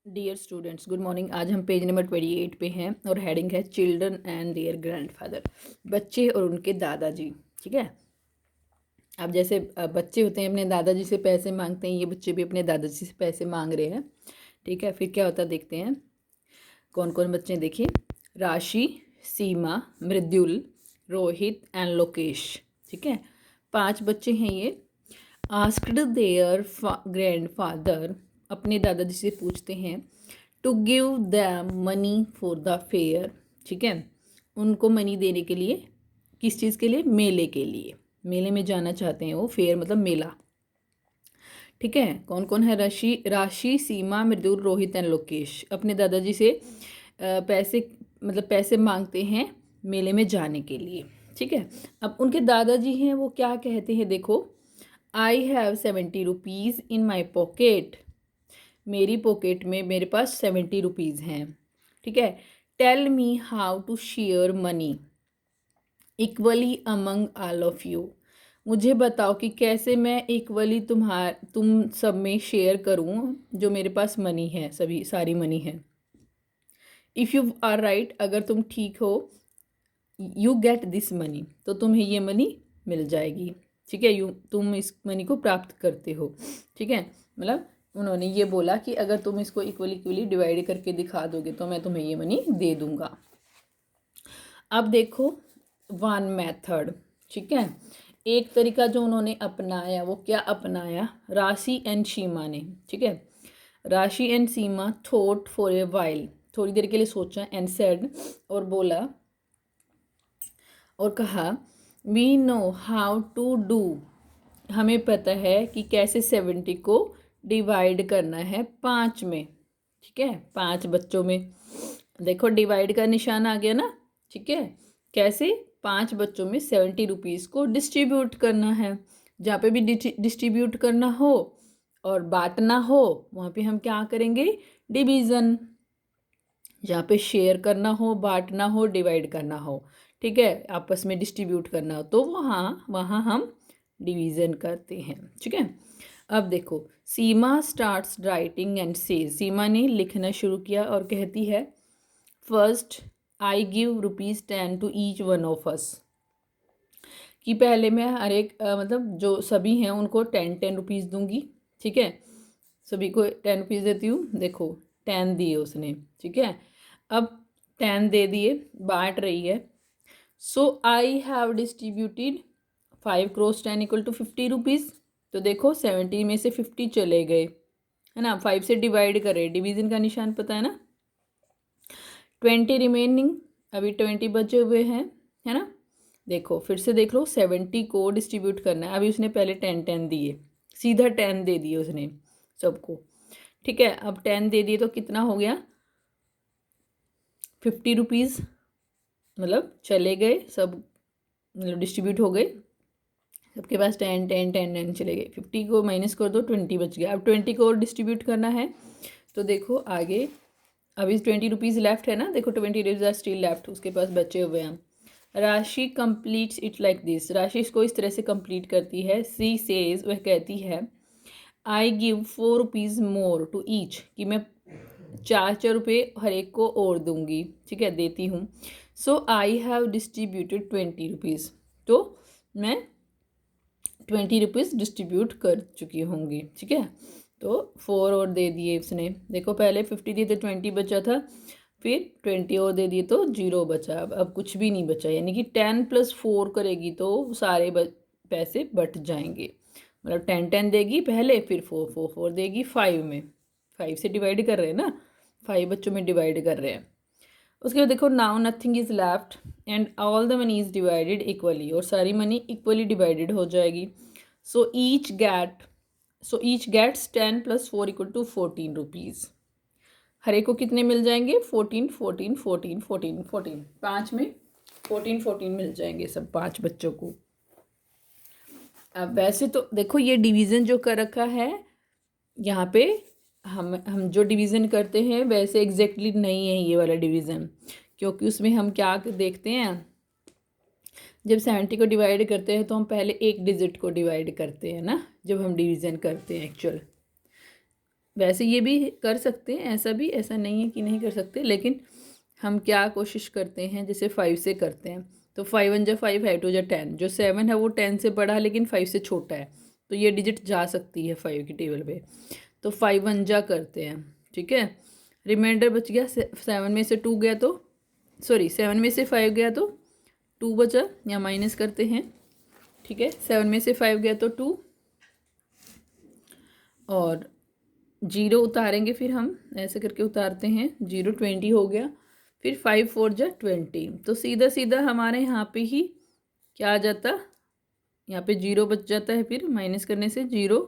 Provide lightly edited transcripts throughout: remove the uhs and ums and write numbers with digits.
Dear students, good morning. आज हम page number 28 पे हैं और हेडिंग है चिल्ड्रन एंड देयर ग्रैंडफादर। बच्चे और उनके दादाजी। ठीक है। अब जैसे बच्चे होते हैं अपने दादाजी से पैसे मांगते हैं, ये बच्चे भी अपने दादाजी से पैसे मांग रहे हैं। ठीक है, फिर क्या होता है देखते हैं कौन कौन बच्चे हैं। देखिए, राशि, सीमा, मृद्युल, रोहित एंड लोकेश। ठीक है, 5 बच्चे हैं ये। आस्क्ड देयर ग्रैंडफादर, अपने दादाजी से पूछते हैं, to give the money for the fare. ठीक है, उनको मनी देने के लिए, किस चीज़ के लिए? मेले के लिए। मेले में जाना चाहते हैं वो, फेयर मतलब मेला। ठीक है, कौन कौन है? राशि, सीमा, मृदुल, रोहित एंड लोकेश अपने दादाजी से पैसे मतलब पैसे मांगते हैं मेले में जाने के लिए। ठीक है, अब उनके दादाजी हैं वो क्या कहते हैं देखो, I have 70 rupees in my pocket. मेरी पॉकेट में मेरे पास 70 रुपीज़ हैं। ठीक है, tell me how to share money equally among all of you. मुझे बताओ कि कैसे मैं इक्वली तुम सब में शेयर करूं जो मेरे पास मनी है, सभी सारी मनी है। इफ़ यू आर राइट, अगर तुम ठीक हो, यू गेट दिस मनी, तो तुम्हें ये मनी मिल जाएगी। ठीक है, तुम इस मनी को प्राप्त करते हो। ठीक है, मतलब उन्होंने ये बोला कि अगर तुम इसको इक्वली डिवाइड करके दिखा दोगे तो मैं तुम्हें ये मनी दे दूंगा। अब देखो वन मेथड। ठीक है, एक तरीका जो उन्होंने अपनाया, वो क्या अपनाया? राशि एंड सीमा ने। ठीक है, राशि and Seema thought for a while, थोड़ी देर के लिए सोचा, एंड सेड, और बोला और कहा, we know how to do, हमें पता है कि कैसे 70 को डिवाइड करना है 5 में। ठीक है, 5 बच्चों में। देखो डिवाइड का निशान आ गया ना। ठीक है, कैसे? 5 बच्चों में 70 रुपीज़ को डिस्ट्रीब्यूट करना है। जहाँ पे भी डिस्ट्रीब्यूट करना हो और बांटना हो, वहाँ पे हम क्या करेंगे? डिवीज़न। जहाँ पे शेयर करना हो, बांटना हो, डिवाइड करना हो, ठीक है, आपस में डिस्ट्रीब्यूट करना हो, तो वहाँ वहाँ हम डिवीज़न करते हैं। ठीक है, अब देखो, Seema starts writing and says, Seema ने लिखना शुरू किया और कहती है, first I give ₹10 to each one of us, कि पहले मैं हर एक मतलब जो सभी हैं उनको 10 रुपीज़ दूंगी। ठीक है, सभी को 10 रुपीज़ देती हूँ। देखो 10 दिए उसने। ठीक है, अब 10 दे दिए, बांट रही है। So I have distributed 5 cross 10 equal to 50 rupees. तो देखो 70 में से 50 चले गए, है ना, 5 से डिवाइड करे, डिवीज़न का निशान पता है ना। 20 रिमेनिंग, अभी 20 बचे हुए हैं, है ना। देखो फिर से देख लो, 70 को डिस्ट्रीब्यूट करना है। अभी उसने पहले 10 दिए, सीधा 10 दे दिए उसने सबको। ठीक है, अब 10 दे दिए तो कितना हो गया? 50 रुपीज़, मतलब चले गए सब, मतलब डिस्ट्रीब्यूट हो गए सबके पास। 10 चले गए। 50 को माइनस कर दो, 20 बच गया। अब 20 को और डिस्ट्रीब्यूट करना है, तो देखो आगे अभी 20 रुपीज़ लेफ्ट है ना। देखो 20 रुपीज़ आर स्टिल लेफ्ट, उसके पास बचे हुए हैं। राशि कंप्लीट्स इट लाइक दिस, राशि इसको इस तरह से कंप्लीट करती है। सी सेज, वह कहती है, I give 4 rupees more to each, कि मैं 4 रुपये हर एक को और दूंगी। ठीक है, देती हूँ। सो आई हैव डिस्ट्रीब्यूटेड 20 रुपीज़, तो मैं 20 रुपीज़ डिस्ट्रीब्यूट कर चुकी होंगी। ठीक है, तो 4 और दे दिए उसने। देखो पहले 50 दिए तो 20 बचा था, फिर 20 और दे दिए तो 0 बचा। अब कुछ भी नहीं बचा, यानी कि 10 + 4 करेगी तो सारे पैसे बट जाएंगे। मतलब 10 देगी पहले, फिर 4 देगी 5 में। 5 से डिवाइड कर रहे हैं ना, 5 बच्चों में डिवाइड कर रहे हैं। उसके बाद देखो, now nothing is left and all the money is divided equally, और सारी मनी इक्वली डिवाइडेड हो जाएगी। So each gets 10 + 4 = 14 rupees. हर एक को कितने मिल जाएंगे? 14 14 14 14 14, 5 में 14 14 मिल जाएंगे सब 5 बच्चों को। अब वैसे तो देखो ये डिवीज़न जो कर रखा है यहाँ पे, हम जो डिवीज़न करते हैं वैसे एग्जैक्टली नहीं है ये वाला डिवीज़न, क्योंकि उसमें हम क्या देखते हैं, जब 70 को डिवाइड करते हैं तो हम पहले एक डिजिट को डिवाइड करते हैं ना, जब हम डिवीज़न करते हैं एक्चुअल। वैसे ये भी कर सकते हैं, ऐसा भी, ऐसा नहीं है कि नहीं कर सकते, लेकिन हम क्या कोशिश करते हैं, जैसे 5 से करते हैं तो 5 1 जा 5, 5 2 जा 10, जो 7 है वो 10 से बड़ा है लेकिन 5 से छोटा है, तो ये डिजिट जा सकती है 5 की टेबल पे। तो 5 1 जा करते हैं, ठीक है। रिमाइंडर बच गया, 7 में से 2 गया तो, सॉरी 7 में से 5 गया तो 2 बचा, या माइनस करते हैं, ठीक है। 7 में से 5 गया तो 2, और 0 उतारेंगे, फिर हम ऐसे करके उतारते हैं, 0 20 हो गया, फिर 5 4 जा 20, तो सीधा सीधा हमारे यहाँ पे ही क्या आ जाता, यहाँ पे 0 बच जाता है, फिर माइनस करने से 0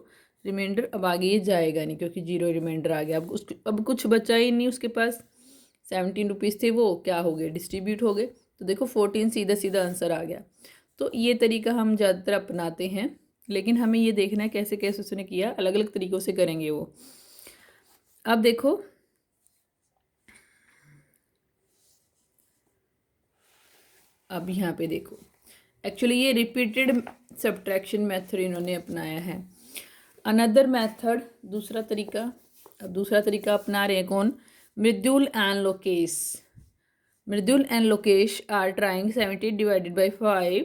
रिमाइंडर, अब आगे ये जाएगा नहीं क्योंकि 0 रिमाइंडर आ गया, अब कुछ बचा ही नहीं उसके पास। 17 रुपीज़ थे वो क्या हो गए, डिस्ट्रीब्यूट हो गए, तो देखो 14 सीधा सीधा आंसर आ गया। तो ये तरीका हम ज़्यादातर अपनाते हैं, लेकिन हमें ये देखना है कैसे कैसे उसने किया, अलग अलग तरीक़ों से करेंगे वो। अब देखो, अब यहाँ पे देखो, एक्चुअली ये रिपीटेड सब्ट्रैक्शन मेथड इन्होंने अपनाया है। अनदर मेथड, दूसरा तरीका, अब दूसरा तरीका अपना रहे हैं कौन, Mridul and Lokesh. Mridul and Lokesh are trying 70 divided by 5,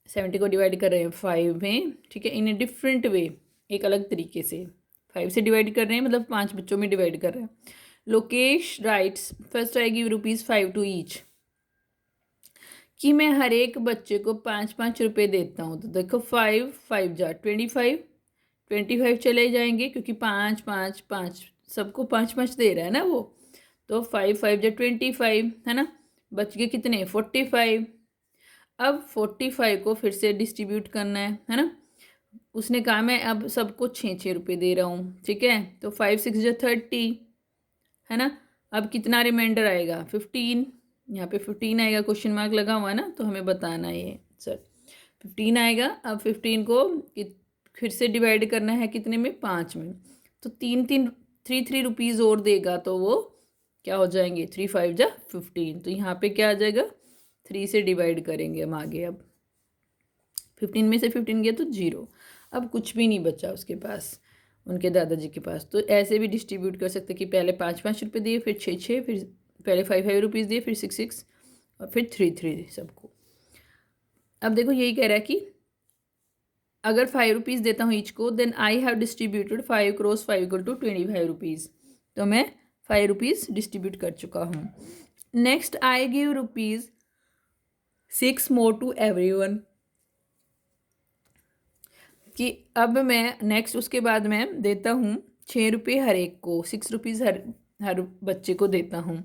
70 को डिवाइड कर रहे हैं 5 में, ठीक है, इन ए डिफरेंट वे, एक अलग तरीके से 5 से डिवाइड कर रहे हैं, मतलब 5 बच्चों में डिवाइड कर रहे हैं। Lokesh writes, first I give ₹5 to each, कि मैं हर एक बच्चे को 5-5 रुपये देता हूँ। तो देखो 5 5 जा 25 चले जाएंगे, क्योंकि 5 5 5 सबको 5-5 दे रहा है ना वो, तो 5 5 जा 25 है ना, बच गए कितने 45। अब 45 को फिर से डिस्ट्रीब्यूट करना है ना, उसने कहा मैं अब सबको 6-6 रुपये दे रहा हूँ, ठीक है। तो 5 6 जा 30 है ना, अब कितना रिमाइंडर आएगा 15, यहाँ पे 15 आएगा, क्वेश्चन मार्क लगा हुआ है ना, तो हमें बताना है ये सर 15 आएगा। अब 15 को फिर से डिवाइड करना है कितने में, 5 में, तो 3 रुपीज़ और देगा, तो वो क्या हो जाएंगे 3 5 जा 15, तो यहाँ पे क्या आ जाएगा 3 से डिवाइड करेंगे हम आगे। अब 15 में से 15 गया तो 0, अब कुछ भी नहीं बचा उसके पास, उनके दादाजी के पास। तो ऐसे भी डिस्ट्रीब्यूट कर सकते कि पहले 5-5 रुपये दिए, फिर 6-6, फिर पहले 5-5 रुपीज़ दिए, फिर 6-6, और फिर 3-3 सबको। अब देखो यही कह रहा है कि अगर 5 रुपीज़ देता हूँ ईच को, then I have distributed 5 cross 5 equal to 25 rupees, तो मैं 5 रुपीज़ डिस्ट्रीब्यूट कर चुका हूँ। Next I give ₹6 more to everyone, कि अब मैं नेक्स्ट उसके बाद मैं देता हूँ 6 रुपये हर एक को, 6 रुपीज़ हर बच्चे को देता हूँ।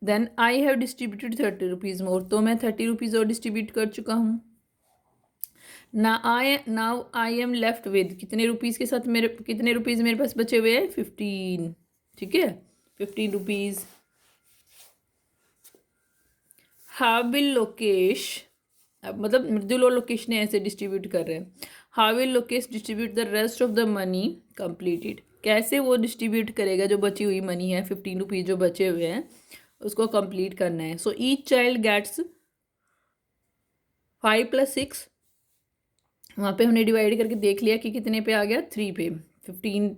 Then I have distributed 30 rupees more, तो मैं 30 रुपीज़ और डिस्ट्रीब्यूट कर चुका हूँ। Now I am left with, कितने रुपीज़ के साथ, मेरे कितने रुपीज़ मेरे पास बचे हुए हैं 15, ठीक है, 15 रुपीज़। हाउ विल लोकेश, अब मतलब मृदुल और लोकेश ने ऐसे डिस्ट्रीब्यूट कर रहे हैं, how will Lokesh distribute the rest of the money completed, कैसे वो डिस्ट्रीब्यूट करेगा जो बची हुई मनी है 15 रुपीज़ जो बचे हुए हैं उसको कंप्लीट करना है। सो ईच चाइल्ड गेट्स 5 + 6, वहाँ पे हमने डिवाइड करके देख लिया कि कितने पे आ गया 3 पे, 15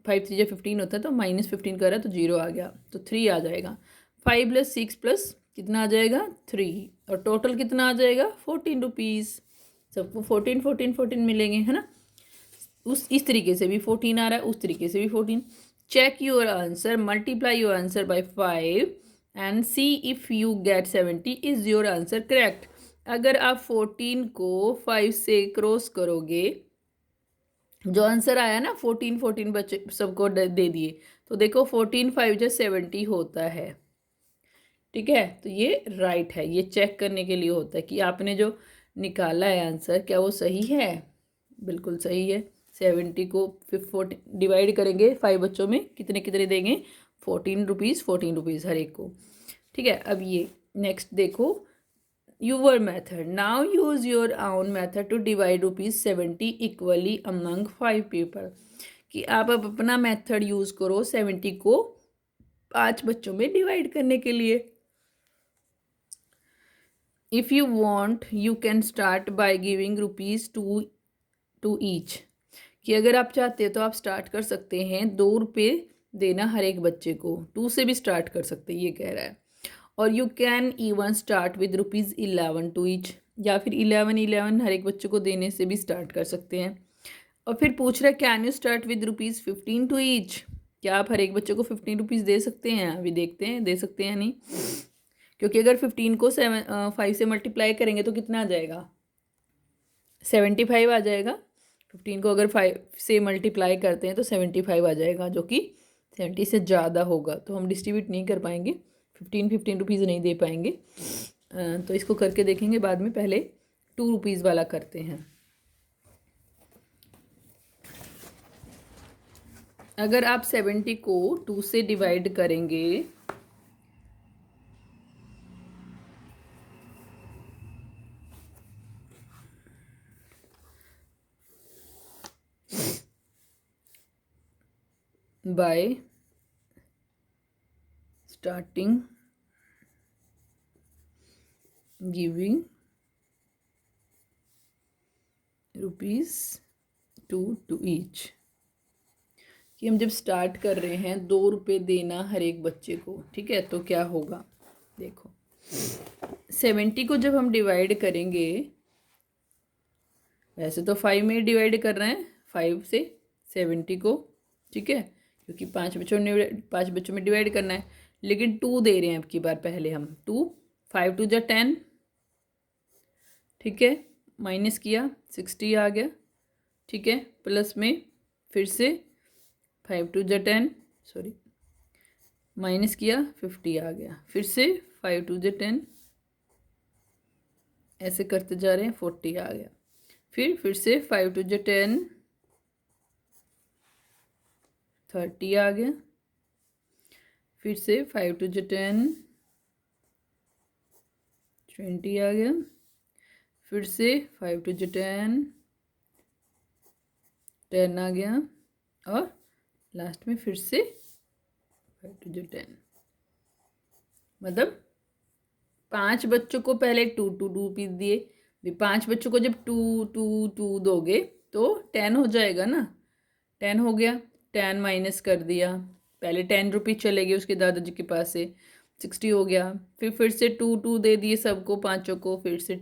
5 3 जा 15 होता है, तो -15 कर रहा है तो 0 आ गया, तो 3 आ जाएगा। 5 + 6 प्लस कितना आ जाएगा 3, और टोटल कितना आ जाएगा 14 रुपीज़, सबको 14 14 14 मिलेंगे, है ना। इस तरीके से भी 14 आ रहा है, उस तरीके से भी 14। Check your answer, multiply your answer by 5 and see if you get 70, is your answer correct. अगर आप 14 को 5 से क्रॉस करोगे, जो आंसर आया ना 14 14 बच्चे सबको दे दिए, तो देखो 14 5 जो 70 होता है, ठीक है। तो ये राइट है, ये चेक करने के लिए होता है कि आपने जो निकाला है आंसर क्या वो सही है, बिल्कुल सही है। 70 को फिर 14 डिवाइड करेंगे 5 बच्चों में, कितने कितने देंगे 14 रुपीज़ हर एक को, ठीक है। अब ये नेक्स्ट देखो, your method, now use your own method to divide ₹70 equally among 5 people, कि आप अब अपना मेथड यूज़ करो 70 को 5 बच्चों में डिवाइड करने के लिए। If you want you can start by giving ₹2 to each, कि अगर आप चाहते हैं तो आप स्टार्ट कर सकते हैं 2 रुपये देना हर एक बच्चे को, 2 से भी स्टार्ट कर सकते हैं ये कह रहा है। और you can even start with ₹11 to each, या फिर 11 हर एक बच्चे को देने से भी स्टार्ट कर सकते हैं। और फिर पूछ रहा है can you start with ₹15 to each, क्या आप हर एक बच्चे को 15 रुपीज़ दे सकते हैं? अभी देखते हैं दे सकते हैं नहीं, क्योंकि अगर 15 को 5 से मल्टीप्लाई करेंगे तो कितना आ जाएगा, 75 आ जाएगा। 15 को अगर 5 से मल्टीप्लाई करते हैं तो 75 आ जाएगा, जो कि 70 से ज़्यादा होगा, तो हम डिस्ट्रीब्यूट नहीं कर पाएंगे, 15 रुपीज़ नहीं दे पाएंगे। तो इसको करके देखेंगे बाद में, पहले 2 रुपीज़ वाला करते हैं। अगर आप 70 को 2 से डिवाइड करेंगे by starting giving ₹2 to each, कि हम जब स्टार्ट कर रहे हैं 2 रुपये देना हर एक बच्चे को, ठीक है, तो क्या होगा देखो, 70 को जब हम डिवाइड करेंगे, वैसे तो 5 में डिवाइड कर रहे हैं, 5 से 70 को, ठीक है, क्योंकि 5 बच्चों में डिवाइड करना है, लेकिन 2 दे रहे हैं अब की बार, पहले हम 2, 5 2 जा 10, ठीक है, माइनस किया 60 आ गया, ठीक है, प्लस में फिर से 5 2 जा 10, सॉरी, माइनस किया 50 आ गया, फिर से 5 2 जा 10, ऐसे करते जा रहे हैं, 40 आ गया, फिर से 5 2 जा 10, 30 आ गया, फिर से 5 2 जा 10, 20 आ गया, फिर से 5 2 जा 10, 10 आ गया, और लास्ट में फिर से 5 2 जा 10। मतलब 5 बच्चों को पहले 2 2 रुपीज़ दिए, 5 बच्चों को जब 2 2 2 दोगे तो 10 हो जाएगा ना, 10 हो गया, 10 माइनस कर दिया, पहले 10 रुपीज़ चले गए उसके दादाजी के पास से, 60 हो गया, फिर से 2 2 दे दिए सबको, पाँचों को, फिर से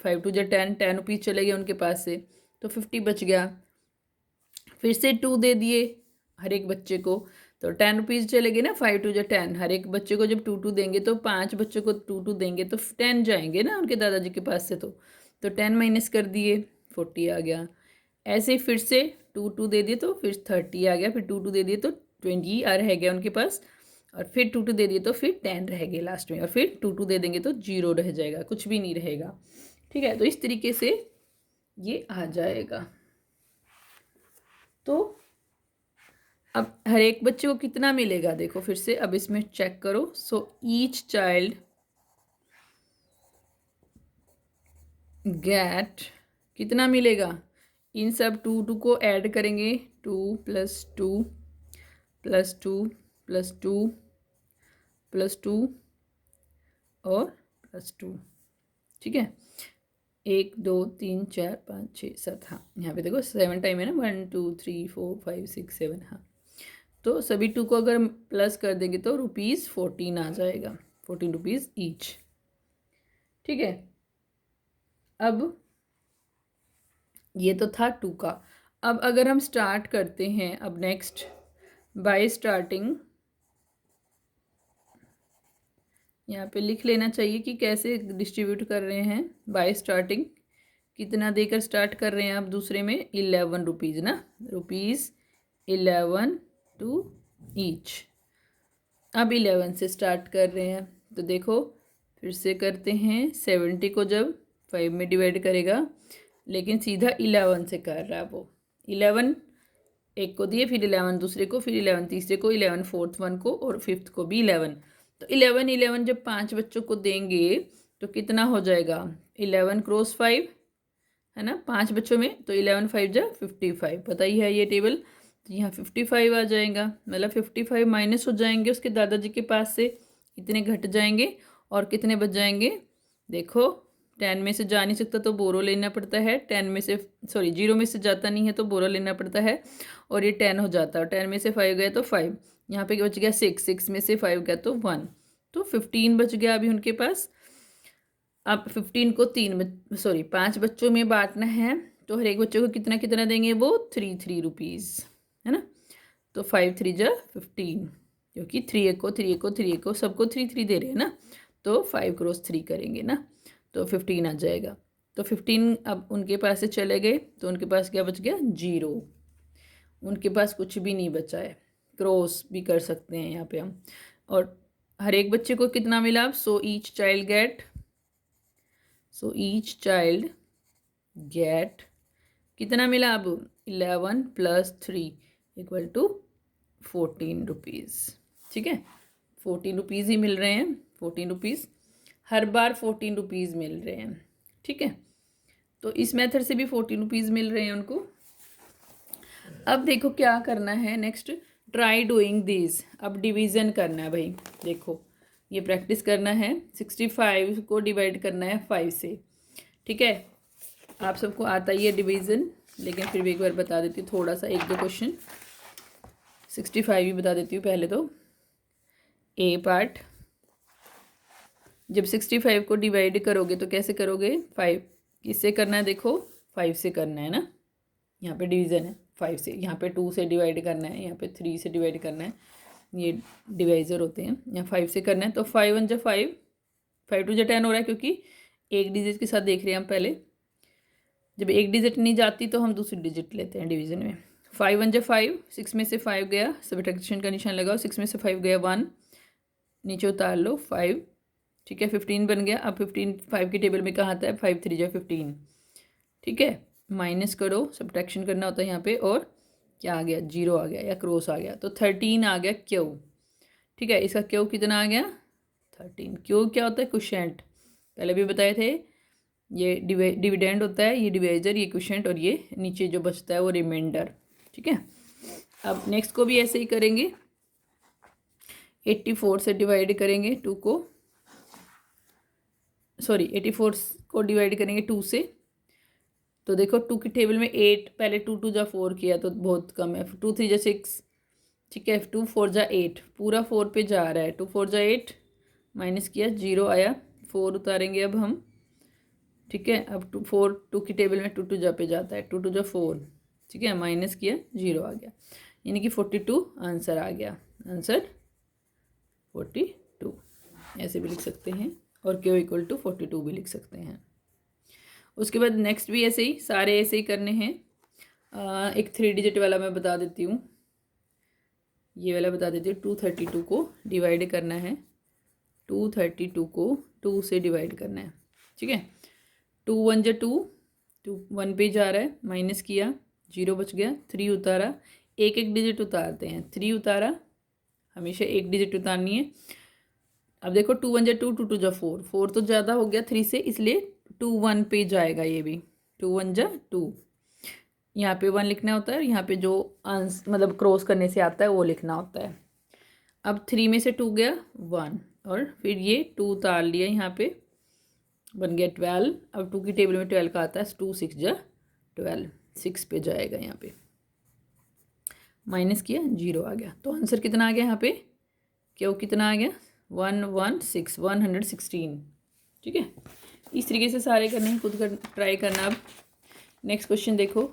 5 2 जा 10, 10 रुपीज़ चले गए उनके पास से, तो 50 बच गया, फिर से 2 दे दिए हर एक बच्चे को, तो 10 रुपीज़ चले गए ना, 5 2 जा 10, हर एक बच्चे को जब 2 2 देंगे तो 5 बच्चों को 2 2 देंगे तो 10 जाएंगे ना उनके दादाजी के पास से, तो 10 माइनस कर दिए, 40 आ गया, ऐसे फिर से 2 2 दे दिए तो फिर 30 आ गया, फिर 2 2 दे दिए तो 20 रह गया उनके पास, और फिर 2 2 दे दिए तो फिर 10 रह गए लास्ट में, और फिर 2 2 दे देंगे तो 0 रह जाएगा, कुछ भी नहीं रहेगा, ठीक है। तो इस तरीके से ये आ जाएगा। तो अब हर एक बच्चे को कितना मिलेगा देखो फिर से, अब इसमें चेक करो, सो ईच चाइल्ड गेट, कितना मिलेगा, इन सब 2 2 को ऐड करेंगे, 2 + 2 + 2 + 2 + 2 और +2, ठीक है, 1 2 3 4 5 6 7, हाँ यहाँ पे देखो 7 टाइम है ना, 1 2 3 4 5 6 7, हाँ, तो सभी 2 को अगर प्लस कर देंगे तो ₹14 आ जाएगा, 14 रुपीज़ ईच, ठीक है। अब ये तो था 2 का। अब अगर हम स्टार्ट करते हैं, अब नेक्स्ट बाय स्टार्टिंग, यहाँ पे लिख लेना चाहिए कि कैसे डिस्ट्रीब्यूट कर रहे हैं, बाय स्टार्टिंग कितना देकर स्टार्ट कर रहे हैं आप, दूसरे में 11 रुपीज़ ना, ₹11 टू ईच, अब 11 से स्टार्ट कर रहे हैं, तो देखो फिर से करते हैं, 70 को जब 5 में डिवाइड करेगा, लेकिन सीधा 11 से कर रहा है वो, 11 एक को दिए, फिर 11 दूसरे को, फिर 11 तीसरे को, 11 फोर्थ वन को, और फिफ्थ को भी 11, तो 11 जब 5 बच्चों को देंगे तो कितना हो जाएगा, 11 क्रॉस 5 है ना 5 बच्चों में, तो 11 5 जा 55, पता ही है ये टेबल, तो यहाँ 55 आ जाएगा, मतलब 55 माइनस हो जाएंगे उसके दादाजी के पास से, इतने घट जाएंगे, और कितने बच जाएंगे देखो 10 में से जा नहीं सकता तो बोरो लेना पड़ता है, 10 में से सॉरी 0 में से जाता नहीं है तो बोरो लेना पड़ता है, और ये 10 हो जाता है, और 10 में से 5 गया तो 5, यहाँ पे बच गया 6, 6 में से 5 गया तो 1, तो 15 बच गया अभी उनके पास। अब 15 को 5 बच्चों में बांटना है, तो हर एक बच्चे को कितना कितना देंगे वो 3 है ना। तो 5 3 जा 15, क्योंकि 3 को सबको 3 दे रहे हैं ना, तो 5 क्रॉस 3 करेंगे ना, तो 15 आ जाएगा। तो 15 अब उनके पास से चले गए, तो उनके पास क्या बच गया 0, उनके पास कुछ भी नहीं बचा है। क्रॉस भी कर सकते हैं यहाँ पे हम। और हर एक बच्चे को कितना मिला अब, सो ईच चाइल्ड गेट कितना मिला अब 11 + 3 = 14 रुपीज़। ठीक है, 14 रुपीज़ ही मिल रहे हैं, 14 रुपीज़ हर बार 14 रुपीज़ मिल रहे हैं। ठीक है, तो इस मेथड से भी 14 रुपीज़ मिल रहे हैं उनको। अब देखो क्या करना है नेक्स्ट, ट्राई डूइंग दिस। अब डिवीज़न करना है भाई, देखो ये प्रैक्टिस करना है। 65 को डिवाइड करना है 5 से। ठीक है, आप सबको आता ही है डिवीज़न, लेकिन फिर भी एक बार बता देती हूँ थोड़ा सा, 1-2 क्वेश्चन। 65 ही बता देती हूँ पहले। तो ए पार्ट, जब 65 को डिवाइड करोगे तो कैसे करोगे, 5 किससे करना है, देखो 5 से करना है ना, यहाँ पे डिवीज़न है 5 से, यहाँ पे 2 से डिवाइड करना है, यहाँ पे 3 से डिवाइड करना है, ये डिवाइज़र होते हैं। यहाँ 5 से करना है, तो 5 1 जा 5, 5 2 जा 10 हो रहा है, क्योंकि एक डिजिट के साथ देख रहे हैं हम पहले। जब एक डिजिट नहीं जाती तो हम दूसरी डिजिट लेते हैं डिवीज़न में। 5 1 जा 5, 6 में से 5 गया, सब्ट्रैक्शन का निशान लगाओ, 6 में से 5 गया 1, नीचे उतार लो 5। ठीक है, 15 बन गया। अब 15 5 की टेबल में कहाँ आता है, 5 3 जा 15। ठीक है, माइनस करो, सब्ट्रैक्शन करना होता है यहाँ पे, और क्या आ गया 0 आ गया या क्रॉस आ गया, तो 13 आ गया क्यू। ठीक है, इसका क्यू कितना आ गया 13। क्यू क्या होता है, क्वोशिएंट, पहले भी बताए थे। ये डिविडेंड होता है, ये डिवाइजर, ये क्वोशिएंट, और ये नीचे जो बचता है वो रिमाइंडर। ठीक है, अब नेक्स्ट को भी ऐसे ही करेंगे। 84 से डिवाइड करेंगे 2 को, सॉरी 84 को डिवाइड करेंगे 2 से, तो देखो 2 की टेबल में 8, पहले 2 2 जा 4 किया तो बहुत कम है, 2 3 जा 6। ठीक है, 2 4 जा 8, पूरा 4 पे जा रहा है, 2 4 जा 8, माइनस किया 0 आया, 4 उतारेंगे अब हम। ठीक है, अब 2 की टेबल में 2 2 जा पे जाता है, 2 2 जा 4। ठीक है, माइनस किया 0 आ गया, यानी कि 42 आंसर आ गया। आंसर 42 ऐसे भी लिख सकते हैं, और Q = 42 भी लिख सकते हैं। उसके बाद नेक्स्ट भी ऐसे ही, सारे ऐसे ही करने हैं। एक 3 डिजिट वाला मैं बता देती हूँ, ये वाला बता देती हूँ। 232 को डिवाइड करना है, 232 को 2 से डिवाइड करना है। ठीक है, 2 1 जा 2, 2 1 पे जा रहा है, माइनस किया 0 बच गया, 3 उतारा, एक एक डिजिट उतारते हैं, 3 उतारा, हमेशा एक डिजिट उतारनी है। अब देखो 2 1 जा 2, 2 2 जा 4, 4 तो ज़्यादा हो गया 3 से, इसलिए 2 1 पे जाएगा ये भी, 2 1 जा 2, यहाँ पे 1 लिखना होता है, यहाँ पे जो मतलब क्रॉस करने से आता है वो लिखना होता है। अब 3 में से 2 गया 1, और फिर ये 2 उतार लिया, यहाँ पे बन गया 12। अब 2 की टेबल में 12 का आता है, 2 6 जा 12, 6 पे जाएगा, यहाँ पे माइनस किया 0 आ गया। तो आंसर कितना आ गया यहाँ पे, क्यों कितना आ गया 116, 116। ठीक है, इस तरीके से सारे करने हैं, खुद कर ट्राई करना। अब नेक्स्ट क्वेश्चन देखो,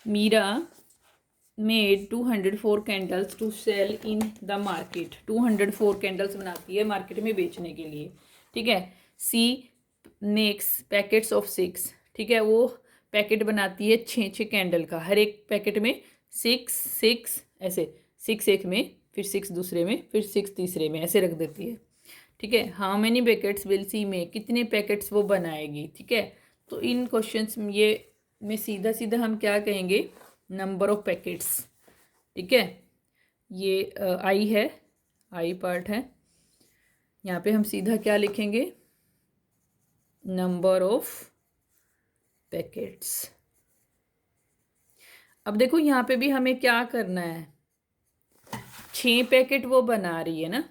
Meera made 204 candles to sell in the market. 204 candles बनाती है मार्केट में बेचने के लिए। ठीक है, सी मेक्स पैकेट्स ऑफ 6। ठीक है, वो पैकेट बनाती है 6 कैंडल का, हर एक पैकेट में 6 6 ऐसे, 6 एक में, फिर 6 दूसरे में, फिर 6 तीसरे में, ऐसे रख देती है। ठीक है, how many packets will she make, कितने पैकेट्स वो बनाएगी। ठीक है, तो इन क्वेश्चंस ये में सीधा सीधा हम क्या कहेंगे, नंबर ऑफ पैकेट्स। ठीक है, ये आई है, आई पार्ट है, यहाँ पे हम सीधा क्या लिखेंगे, नंबर ऑफ पैकेट्स। अब देखो यहाँ पे भी हमें क्या करना है, 6 पैकेट वो बना रही है ना,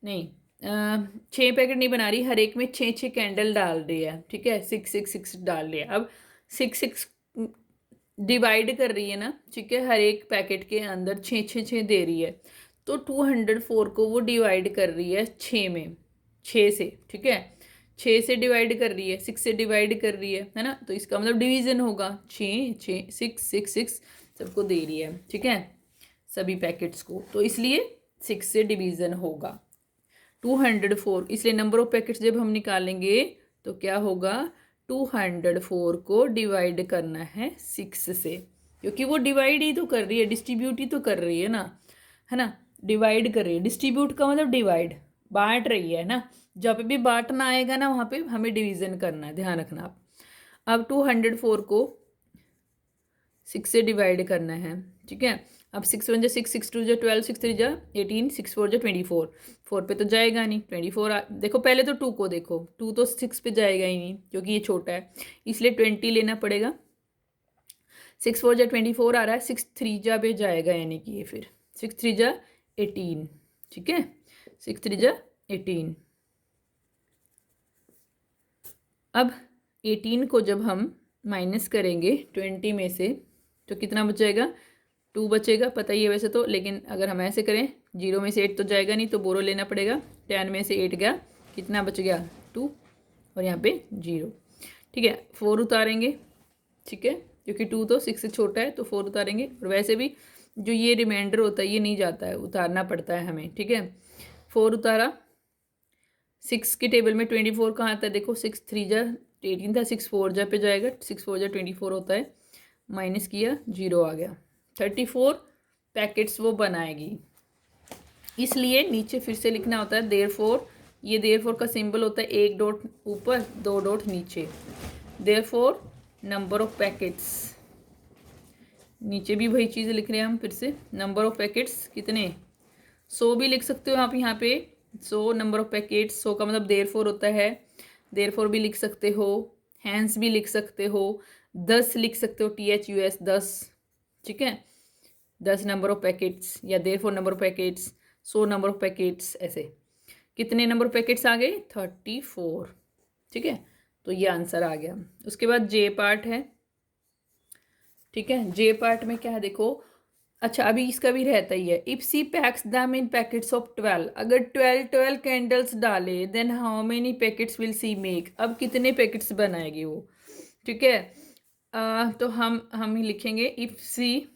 नहीं 6 पैकेट नहीं बना रही, हर एक में 6 कैंडल डाल रही है, ठीक है, 6 डाल रही है। अब 6 डिवाइड कर रही है ना, ठीक है, हर एक पैकेट के अंदर 6 दे रही है, तो 204 को वो डिवाइड कर रही है 6 में, 6 से, ठीक है, 6 से डिवाइड कर रही है, 6 से डिवाइड कर रही है ना, तो इसका मतलब डिवीज़न होगा 6 6 सबको दे रही है, ठीक है, सभी पैकेट्स को, तो इसलिए 6 से डिवीज़न होगा 204। इसलिए नंबर ऑफ पैकेट्स जब हम निकालेंगे तो क्या होगा, 204 को डिवाइड करना है 6 से, क्योंकि वो डिवाइड ही तो कर रही है, डिस्ट्रीब्यूट ही तो कर रही है ना, डिवाइड कर रही है, डिस्ट्रीब्यूट का मतलब डिवाइड, बांट रही है ना, जब भी बांटना आएगा ना वहाँ पे हमें डिवीज़न करना है, ध्यान रखना आप। अब 204 को 6 से डिवाइड करना है, ठीक है। अब 6 1 6, 6 2 12, 6 3 18, 6 4 24, 4 पे तो जाएगा नहीं, 24 देखो पहले तो 2 को देखो, 2 तो 6 पे जाएगा ही नहीं क्योंकि ये छोटा है, इसलिए 20 लेना पड़ेगा। 6 4 24 आ रहा है, 6 3 पे जाएगा, यानी कि ये फिर 6 3 18, ठीक है, 6 3 18। अब 18 को जब हम माइनस करेंगे 20 में से तो कितना बचेगा, 2 बचेगा, पता ही है वैसे तो, लेकिन अगर हम ऐसे करें 0 में से 8 तो जाएगा नहीं, तो बोरो लेना पड़ेगा, 10 में से 8 गया, कितना बच गया 2, और यहाँ पे 0, ठीक है। 4 उतारेंगे, ठीक है, क्योंकि 2 तो 6 से छोटा है, तो 4 उतारेंगे, और वैसे भी जो ये रिमाइंडर होता है ये नहीं जाता है, उतारना पड़ता है हमें, ठीक है। 4 उतारा, 6 के टेबल में 24 कहाँ आता है, देखो 6 3 18 था, 6 4 पे जाएगा, 6 4 24 होता है, माइनस किया 0 आ गया, 34 पैकेट्स वो बनाएगी। इसलिए नीचे फिर से लिखना होता है देयरफॉर, ये देयरफॉर का सिंबल होता है 1 डॉट ऊपर 2 डॉट नीचे, देयरफॉर नंबर ऑफ पैकेट्स, नीचे भी वही चीज़ लिख रहे हैं हम, फिर से नंबर ऑफ पैकेट्स कितने, 100 भी लिख सकते हो आप यहाँ पे, 100 नंबर ऑफ पैकेट्स, 100 का मतलब देयरफॉर होता है, देयरफॉर भी लिख सकते हो, हैंस भी लिख सकते हो, 10 लिख सकते हो, THUS 10, ठीक है, 10 नंबर ऑफ पैकेट्स, या therefore number of packets, 100 number of packets, ऐसे कितने नंबर ऑफ पैकेट्स आ गए 34, ठीक है, तो ये आंसर आ गया। उसके बाद जे पार्ट है, ठीक है, जे पार्ट में क्या है देखो, अच्छा अभी इसका भी रहता ही है, इफ सी पैक्स दम इन पैकेट्स ऑफ 12, अगर 12 कैंडल्स डाले then how many packets will she make, अब कितने पैकेट्स बनाएगी वो, ठीक है। तो हम ही लिखेंगे इफ सी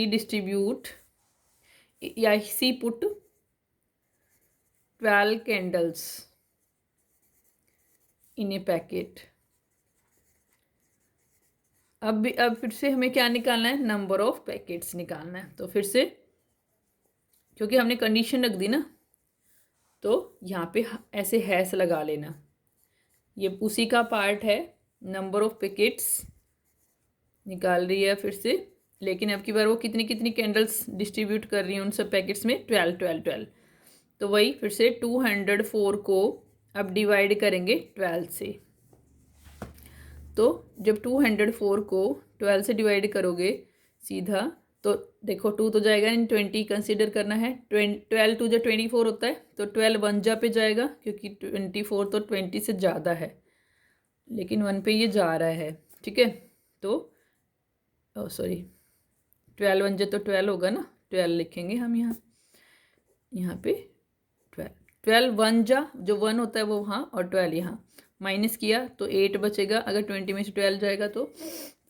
डिस्ट्रीब्यूट, या सी पुट 12 कैंडल्स इन ए पैकेट। अब फिर से हमें क्या निकालना है, नंबर ऑफ पैकेट्स निकालना है, तो फिर से क्योंकि हमने कंडीशन रख दी ना, तो यहाँ पे ऐसे हैश लगा लेना, ये उसी का पार्ट है, नंबर ऑफ पैकेट्स निकाल रही है फिर से, लेकिन अब की बार वो कितनी कितनी कैंडल्स डिस्ट्रीब्यूट कर रही हैं उन सब पैकेट्स में, 12, तो वही फिर से 204 को अब डिवाइड करेंगे 12 से, तो जब 204 को 12 से डिवाइड करोगे सीधा, तो देखो 2 तो जाएगा नहीं, 20 कंसिडर करना है, 12 2 24 होता है, तो 12 1 पे जाएगा, क्योंकि 24 तो 20 से ज़्यादा है, लेकिन 1 पे ये जा रहा है, ठीक है, तो सॉरी 12 1 तो 12 होगा ना, 12 लिखेंगे हम यहाँ पे 12 1 जो 1 होता है वो वहाँ, और 12 यहाँ, माइनस किया तो 8 बचेगा, अगर 20 में से 12 जाएगा तो,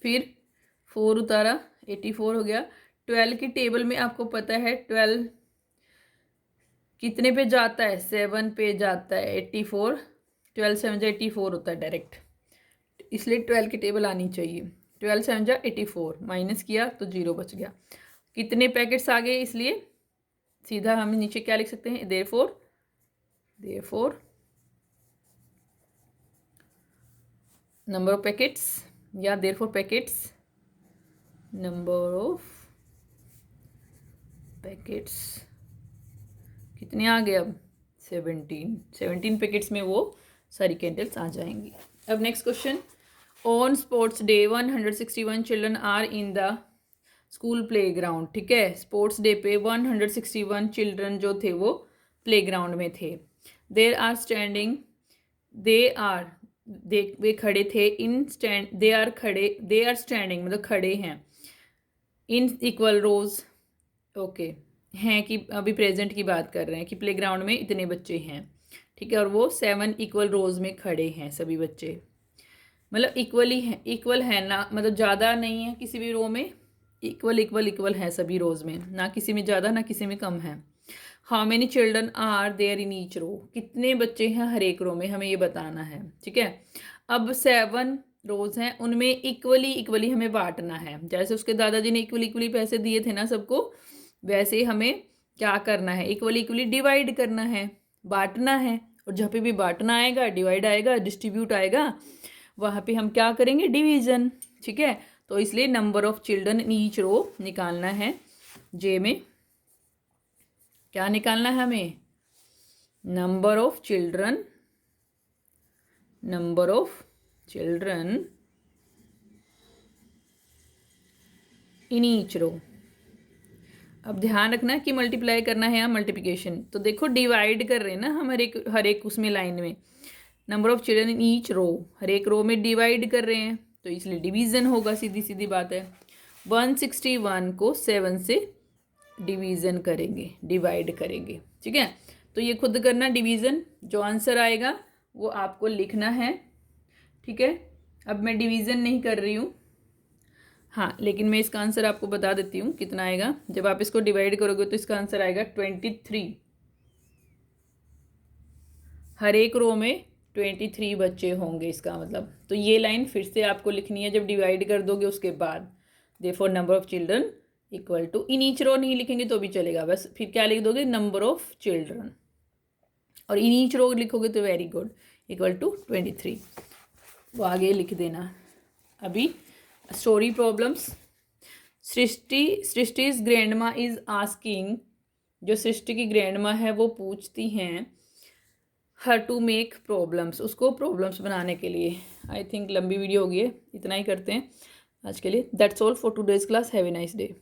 फिर 4 उतारा 84 हो गया। 12 की टेबल में आपको पता है 12 कितने पे जाता है, 7 पे जाता है, 84, 12 7 84 होता है डायरेक्ट, इसलिए 12 की टेबल आनी चाहिए, 12 7 84, माइनस किया तो 0 बच गया, कितने पैकेट्स आ गए, इसलिए सीधा हम नीचे क्या लिख सकते हैं, देयरफॉर नंबर ऑफ पैकेट्स, या therefore packets, number of packets कितने आ गए, अब 17 पैकेट्स में वो सारी कैंडल्स आ जाएंगी। अब next question, on sports day 161 children are in the school playground, ठीक है, स्पोर्ट्स डे पे 161 चिल्ड्रन जो थे वो प्लेग्राउंड में थे। देर आर स्टैंडिंग, वे खड़े थे। दे आर स्टैंडिंग मतलब खड़े हैं। इन इक्वल रोज, ओके, हैं कि अभी प्रेजेंट की बात कर रहे हैं कि प्लेग्राउंड में इतने बच्चे हैं, ठीक है, और वो 7 इक्वल रोज में खड़े हैं सभी बच्चे, मतलब इक्वल है ना, मतलब ज़्यादा नहीं है किसी भी रो में, इक्वल है सभी रोज में, ना किसी में ज़्यादा ना किसी में कम है। How many children are there in each row, कितने बच्चे हैं हर एक रो में, हमें ये बताना है, ठीक है। अब 7 रोज हैं, उनमें इक्वली हमें बांटना है। जैसे उसके दादाजी ने इक्वली पैसे दिए थे ना सबको, वैसे हमें क्या करना है, इक्वली डिवाइड करना है, बांटना है। और जहाँ पे भी बांटना आएगा, डिवाइड आएगा, डिस्ट्रीब्यूट आएगा, वहाँ पे हम क्या करेंगे, डिवीज़न, ठीक है। तो इसलिए number of children in each row निकालना है। जे में क्या निकालना है हमें, number of children in each row. अब ध्यान रखना कि मल्टीप्लाई करना है या मल्टीप्लिकेशन। तो देखो डिवाइड कर रहे हैं ना हम हर एक उसमें लाइन में, number of children in each row, हर एक रो में डिवाइड कर रहे हैं, तो इसलिए डिवीज़न होगा, सीधी सीधी बात है। 161 को 7 से डिवीज़न करेंगे, डिवाइड करेंगे, ठीक है। तो ये खुद करना डिवीज़न, जो आंसर आएगा वो आपको लिखना है, ठीक है। अब मैं डिवीज़न नहीं कर रही हूँ, हाँ, लेकिन मैं इसका आंसर आपको बता देती हूँ कितना आएगा। जब आप इसको डिवाइड करोगे तो इसका आंसर आएगा 23। हर एक रो में 23 बच्चे होंगे इसका मतलब। तो ये लाइन फिर से आपको लिखनी है जब डिवाइड कर दोगे उसके बाद। Therefore number of children equal to, in each row नहीं लिखेंगे तो भी चलेगा, बस फिर क्या लिख दोगे, नंबर ऑफ चिल्ड्रन, और इन ईच रो लिखोगे तो वेरी गुड, इक्वल टू 23, वो आगे लिख देना। अभी story problems. Srishti's grandma is asking, जो सृष्टि की ग्रैंडमा है वो पूछती हैं हर टू मेक प्रॉब्लम्स, उसको प्रॉब्लम्स बनाने के लिए। आई थिंक लंबी वीडियो होगी है, इतना ही करते हैं आज के लिए। That's all for today's class. Have a nice day.